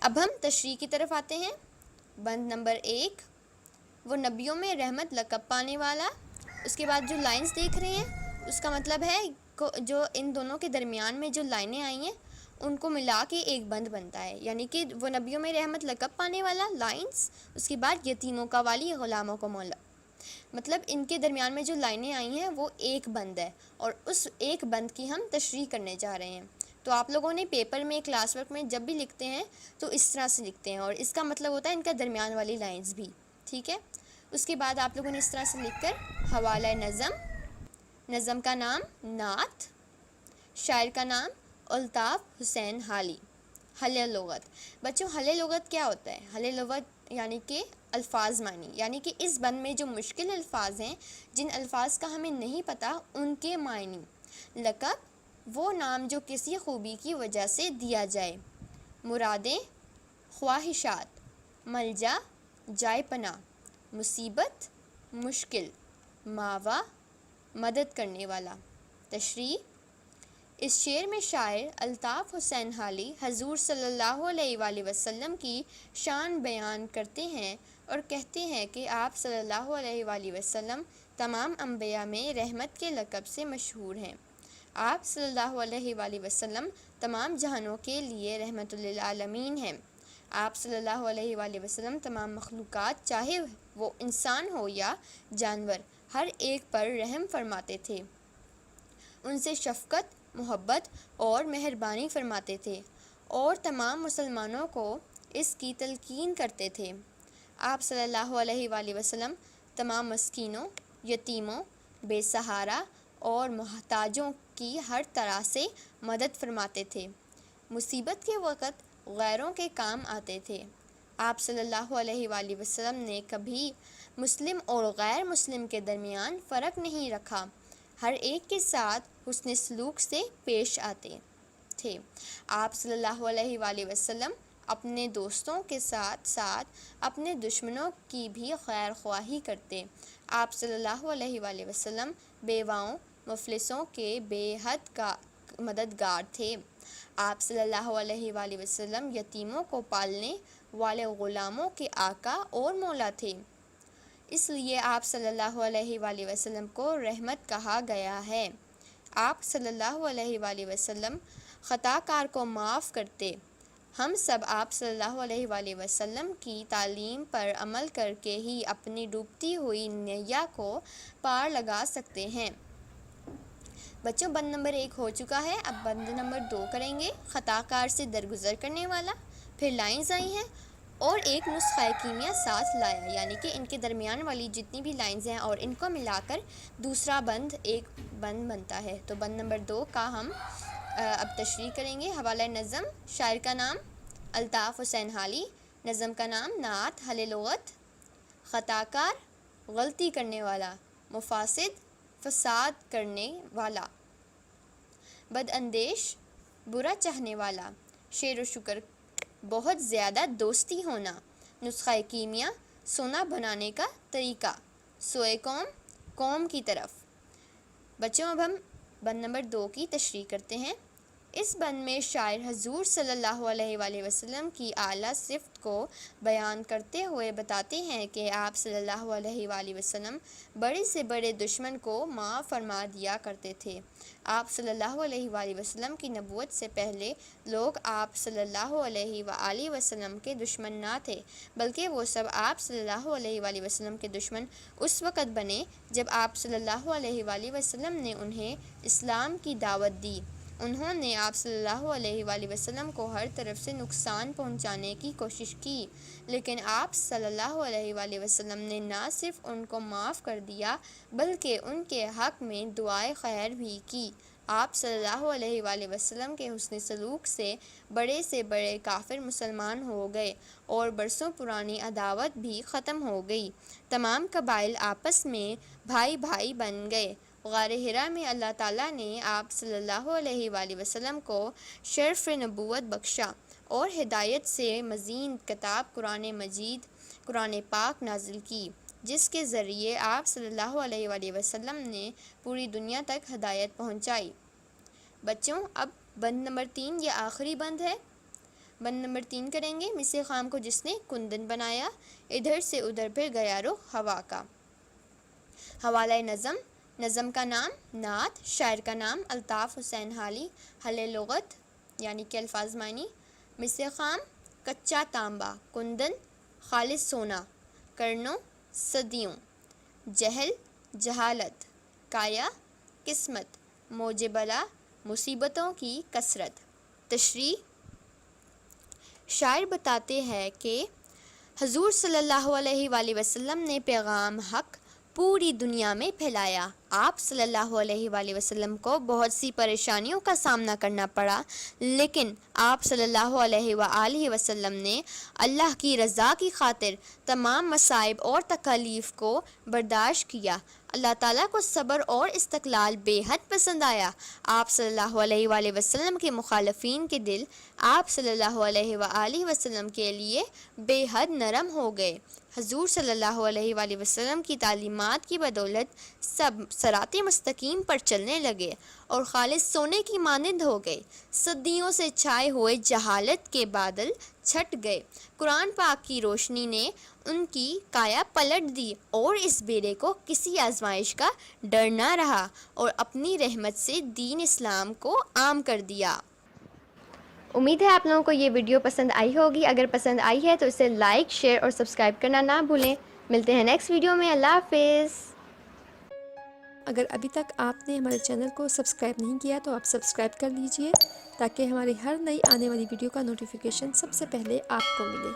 اب ہم تشریح کی طرف آتے ہیں۔ بند نمبر 1، وہ نبیوں میں رحمت لقب پانے والا۔ اس کے بعد جو لائنز دیکھ رہے ہیں اس کا مطلب ہے جو ان دونوں کے درمیان میں جو لائنیں آئی ہیں ان کو ملا کے ایک بند بنتا ہے، یعنی کہ وہ نبیوں میں رحمت لقب پانے والا لائنز، اس کے بعد یتیموں کا والی، غلاموں کو مولا، مطلب ان کے درمیان میں جو لائنیں آئی ہیں وہ ایک بند ہے، اور اس ایک بند کی ہم تشریح کرنے جا رہے ہیں۔ تو آپ لوگوں نے پیپر میں، کلاس ورک میں جب بھی لکھتے ہیں تو اس طرح سے لکھتے ہیں، اور اس کا مطلب ہوتا ہے ان کا درمیان والی لائنز بھی، ٹھیک ہے۔ اس کے بعد آپ لوگوں نے اس طرح سے لکھ کر حوالہ نظم، نظم کا نام نعت، شاعر کا نام الطاف حسین حالی۔ حل لغت، بچوں حل لغت کیا ہوتا ہے؟ حل لغت یعنی کہ الفاظ معنی، یعنی کہ اس بند میں جو مشکل الفاظ ہیں، جن الفاظ کا ہمیں نہیں پتہ ان کے معنی۔ لقب، وہ نام جو کسی خوبی کی وجہ سے دیا جائے۔ مرادیں، خواہشات۔ ملجا، جائے پناہ۔ مصیبت، مشکل۔ ماوا، مدد کرنے والا۔ تشریح، اس شعر میں شاعر الطاف حسین حالی حضور صلی اللہ علیہ وآلہ وسلم کی شان بیان کرتے ہیں اور کہتے ہیں کہ آپ صلی اللہ علیہ وآلہ وسلم تمام انبیاء میں رحمت کے لقب سے مشہور ہیں۔ آپ صلی اللہ علیہ وآلہ وسلم تمام جہانوں کے لیے رحمت للعالمین ہیں۔ آپ صلی اللہ علیہ وآلہ وسلم تمام مخلوقات، چاہے وہ انسان ہو یا جانور، ہر ایک پر رحم فرماتے تھے، ان سے شفقت، محبت اور مہربانی فرماتے تھے، اور تمام مسلمانوں کو اس کی تلقین کرتے تھے۔ آپ صلی اللہ علیہ وآلہ وسلم تمام مسکینوں، یتیموں، بے سہارا اور محتاجوں کی ہر طرح سے مدد فرماتے تھے، مصیبت کے وقت غیروں کے کام آتے تھے۔ آپ صلی اللہ علیہ وآلہ وسلم نے کبھی مسلم اور غیر مسلم کے درمیان فرق نہیں رکھا، ہر ایک کے ساتھ حسن سلوک سے پیش آتے تھے۔ آپ صلی اللہ علیہ وآلہ وسلم اپنے دوستوں کے ساتھ ساتھ اپنے دشمنوں کی بھی خیر خواہی کرتے۔ آپ صلی اللہ علیہ وآلہ وسلم بیواؤں، مفلسوں کے بے حد مددگار تھے۔ آپ صلی اللہ علیہ وآلہ وسلم یتیموں کو پالنے والے غلاموں کے آقا اور مولا تھے، اس لیے آپ صلی اللہ علیہ وآلہ وسلم کو رحمت کہا گیا ہے۔ آپ صلی اللہ علیہ وآلہ وسلم خطا کار کو معاف کرتے۔ ہم سب آپ صلی اللہ علیہ وآلہ وسلم کی تعلیم پر عمل کر کے ہی اپنی ڈوبتی ہوئی نیا کو پار لگا سکتے ہیں۔ بچوں بند نمبر 1 ہو چکا ہے، اب بند نمبر 2 کریں گے۔ خطا کار سے درگزر کرنے والا، پھر لائنز آئی ہیں اور ایک نسخہ کیمیا ساتھ لایا، یعنی کہ ان کے درمیان والی جتنی بھی لائنز ہیں اور ان کو ملا کر دوسرا بند ایک بند بنتا ہے۔ تو بند نمبر 2 کا ہم اب تشریح کریں گے۔ حوالہ نظم، شاعر کا نام الطاف حسین حالی، نظم کا نام نعت، حل لغت، خطا کار، غلطی کرنے والا، مفاسد، فساد کرنے والا، بد اندیش، برا چاہنے والا، شیر و شکر، بہت زیادہ دوستی ہونا، نسخہ کیمیا، سونا بنانے کا طریقہ، سوئے قوم، قوم کی طرف۔ بچوں اب ہم بند نمبر 2 کی تشریح کرتے ہیں۔ اس بند میں شاعر حضور صلی اللہ علیہ وآلہ وسلم کی اعلیٰ صفت کو بیان کرتے ہوئے بتاتے ہیں کہ آپ صلی اللہ علیہ وآلہ وسلم بڑے سے بڑے دشمن کو معاف فرما دیا کرتے تھے۔ آپ صلی اللہ علیہ وآلہ وسلم کی نبوت سے پہلے لوگ آپ صلی اللہ علیہ وآلہ وسلم کے دشمن نہ تھے، بلکہ وہ سب آپ صلی اللہ علیہ وآلہ وسلم کے دشمن اس وقت بنے جب آپ صلی اللہ علیہ وآلہ وسلم نے انہیں اسلام کی دعوت دی۔ انہوں نے آپ صلی اللہ علیہ وآلہ وسلم کو ہر طرف سے نقصان پہنچانے کی کوشش کی، لیکن آپ صلی اللہ علیہ وآلہ وسلم نے نہ صرف ان کو معاف کر دیا بلکہ ان کے حق میں دعائے خیر بھی کی۔ آپ صلی اللہ علیہ وآلہ وسلم کے حسن سلوک سے بڑے کافر مسلمان ہو گئے اور برسوں پرانی عداوت بھی ختم ہو گئی۔ تمام قبائل آپس میں بھائی بھائی بن گئے۔ غار حرا میں اللہ تعالیٰ نے آپ صلی اللہ علیہ وآلہ وسلم کو شرف نبوت بخشا اور ہدایت سے مزید کتاب قرآن مجید، قرآن پاک نازل کی، جس کے ذریعے آپ صلی اللہ علیہ وآلہ وسلم نے پوری دنیا تک ہدایت پہنچائی۔ بچوں اب بند نمبر 3 یہ آخری بند ہے۔ بند نمبر 3 کریں گے، مصر خام کو جس نے کندن بنایا، ادھر سے ادھر پھر گیا رخ ہوا کا۔ حوالہ نظم، نظم کا نام نعت، شاعر کا نام الطاف حسین حالی، حل لغت یعنی کہ الفاظ معنی، مصر خام کچا تانبا، کندن خالص سونا، کرنوں صدیوں، جہل جہالت، کایا قسمت، موج بلا مصیبتوں کی کثرت۔ تشریح، شاعر بتاتے ہیں کہ حضور صلی اللہ علیہ وآلہ وسلم نے پیغام حق پوری دنیا میں پھیلایا۔ آپ صلی اللہ علیہ وآلہ وسلم کو بہت سی پریشانیوں کا سامنا کرنا پڑا، لیکن آپ صلی اللہ علیہ وآلہ وسلم نے اللہ کی رضا کی خاطر تمام مصائب اور تکالیف کو برداشت کیا۔ اللہ تعالیٰ کو صبر اور استقلال بے حد پسند آیا۔ آپ صلی اللہ علیہ وآلہ وسلم کے مخالفین کے دل آپ صلی اللہ علیہ وآلہ وسلم کے لیے بے حد نرم ہو گئے۔ حضور صلی اللہ علیہ وآلہ وسلم کی تعلیمات کی بدولت سب صراط مستقیم پر چلنے لگے اور خالص سونے کی مانند ہو گئے۔ صدیوں سے چھائے ہوئے جہالت کے بادل چھٹ گئے۔ قرآن پاک کی روشنی نے ان کی کایا پلٹ دی اور اس بیڑے کو کسی آزمائش کا ڈر نہ رہا اور اپنی رحمت سے دین اسلام کو عام کر دیا۔ امید ہے آپ لوگوں کو یہ ویڈیو پسند آئی ہوگی۔ اگر پسند آئی ہے تو اسے لائک، شیئر اور سبسکرائب کرنا نہ بھولیں۔ ملتے ہیں نیکسٹ ویڈیو میں۔ اللہ حافظ۔ اگر ابھی تک آپ نے ہمارے چینل کو سبسکرائب نہیں کیا تو آپ سبسکرائب کر لیجئے تاکہ ہماری ہر نئی آنے والی ویڈیو کا نوٹیفیکیشن سب سے پہلے آپ کو ملے۔